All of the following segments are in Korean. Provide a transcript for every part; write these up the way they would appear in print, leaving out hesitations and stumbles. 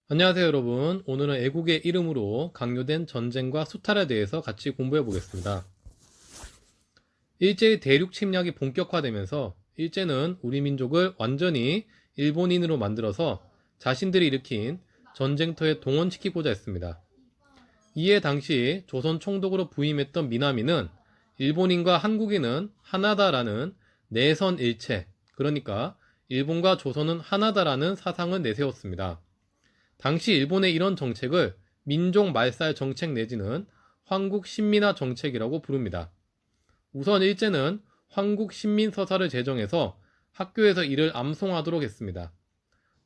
안녕하세요 여러분. 오늘은 애국의 이름으로 강요된 전쟁과 수탈에 대해서 같이 공부해 보겠습니다. 일제의 대륙 침략이 본격화되면서 일제는 우리 민족을 완전히 일본인으로 만들어서 자신들이 일으킨 전쟁터에 동원시키고자 했습니다. 이에 당시 조선 총독으로 부임했던 미나미는 일본인과 한국인은 하나다라는 내선 일체, 그러니까 일본과 조선은 하나다라는 사상을 내세웠습니다. 당시 일본의 이런 정책을 민족 말살 정책 내지는 황국 신민화 정책이라고 부릅니다. 우선 일제는 황국 신민 서사를 제정해서 학교에서 이를 암송하도록 했습니다.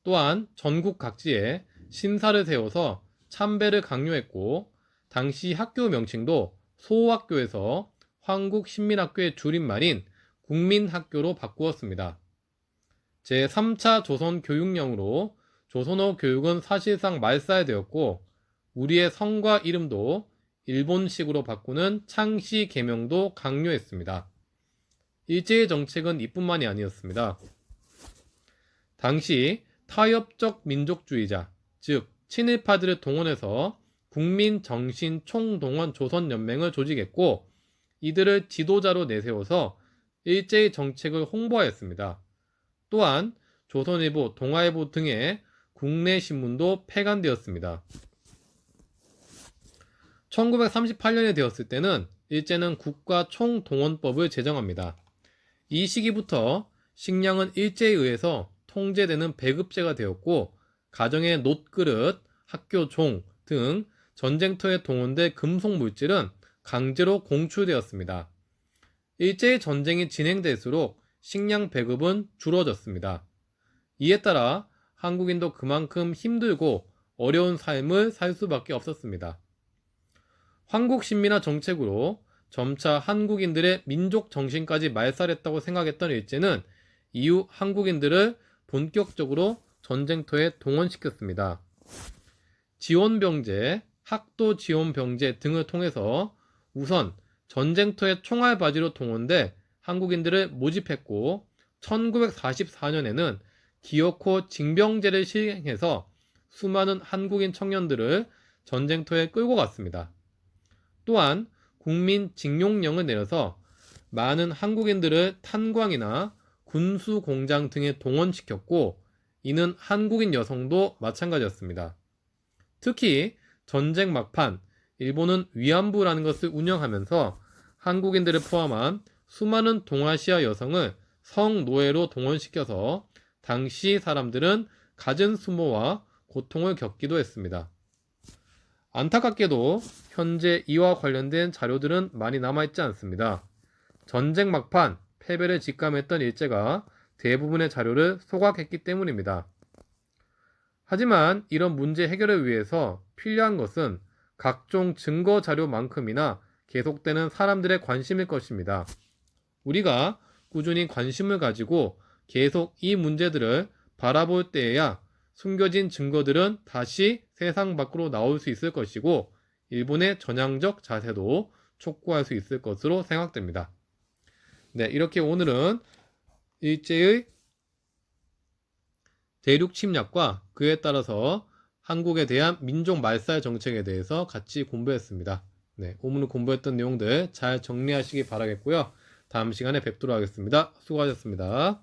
또한 전국 각지에 신사를 세워서 참배를 강요했고, 당시 학교 명칭도 소학교에서 황국 신민학교의 줄임말인 국민학교로 바꾸었습니다. 제3차 조선교육령으로 조선어 교육은 사실상 말살되었고, 우리의 성과 이름도 일본식으로 바꾸는 창씨 개명도 강요했습니다. 일제의 정책은 이뿐만이 아니었습니다. 당시 타협적 민족주의자, 즉 친일파들을 동원해서 국민정신총동원 조선연맹을 조직했고, 이들을 지도자로 내세워서 일제의 정책을 홍보하였습니다. 또한 조선일보, 동아일보 등의 국내 신문도 폐간되었습니다. 1938년에 되었을 때는 일제는 국가총동원법을 제정합니다. 이 시기부터 식량은 일제에 의해서 통제되는 배급제가 되었고, 가정의 놋그릇, 학교 종 등 전쟁터에 동원된 금속물질은 강제로 공출되었습니다. 일제의 전쟁이 진행될수록 식량 배급은 줄어졌습니다. 이에 따라 한국인도 그만큼 힘들고 어려운 삶을 살 수밖에 없었습니다. 황국 신민화 정책으로 점차 한국인들의 민족 정신까지 말살했다고 생각했던 일제는 이후 한국인들을 본격적으로 전쟁터에 동원시켰습니다. 지원병제, 학도지원병제 등을 통해서 우선 전쟁터에 총알바지로 동원돼 한국인들을 모집했고, 1944년에는 기어코 징병제를 시행해서 수많은 한국인 청년들을 전쟁터에 끌고 갔습니다. 또한 국민징용령을 내려서 많은 한국인들을 탄광이나 군수공장 등에 동원시켰고, 이는 한국인 여성도 마찬가지였습니다. 특히 전쟁 막판 일본은 위안부라는 것을 운영하면서 한국인들을 포함한 수많은 동아시아 여성을 성노예로 동원시켜서 당시 사람들은 갖은 수모와 고통을 겪기도 했습니다. 안타깝게도 현재 이와 관련된 자료들은 많이 남아있지 않습니다. 전쟁 막판 패배를 직감했던 일제가 대부분의 자료를 소각했기 때문입니다. 하지만 이런 문제 해결을 위해서 필요한 것은 각종 증거 자료만큼이나 계속되는 사람들의 관심일 것입니다. 우리가 꾸준히 관심을 가지고 계속 이 문제들을 바라볼 때에야 숨겨진 증거들은 다시 세상 밖으로 나올 수 있을 것이고, 일본의 전향적 자세도 촉구할 수 있을 것으로 생각됩니다. 네, 이렇게 오늘은 일제의 대륙 침략과 그에 따라서 한국에 대한 민족 말살 정책에 대해서 같이 공부했습니다. 네, 오늘 공부했던 내용들 잘 정리하시기 바라겠고요. 다음 시간에 뵙도록 하겠습니다. 수고하셨습니다.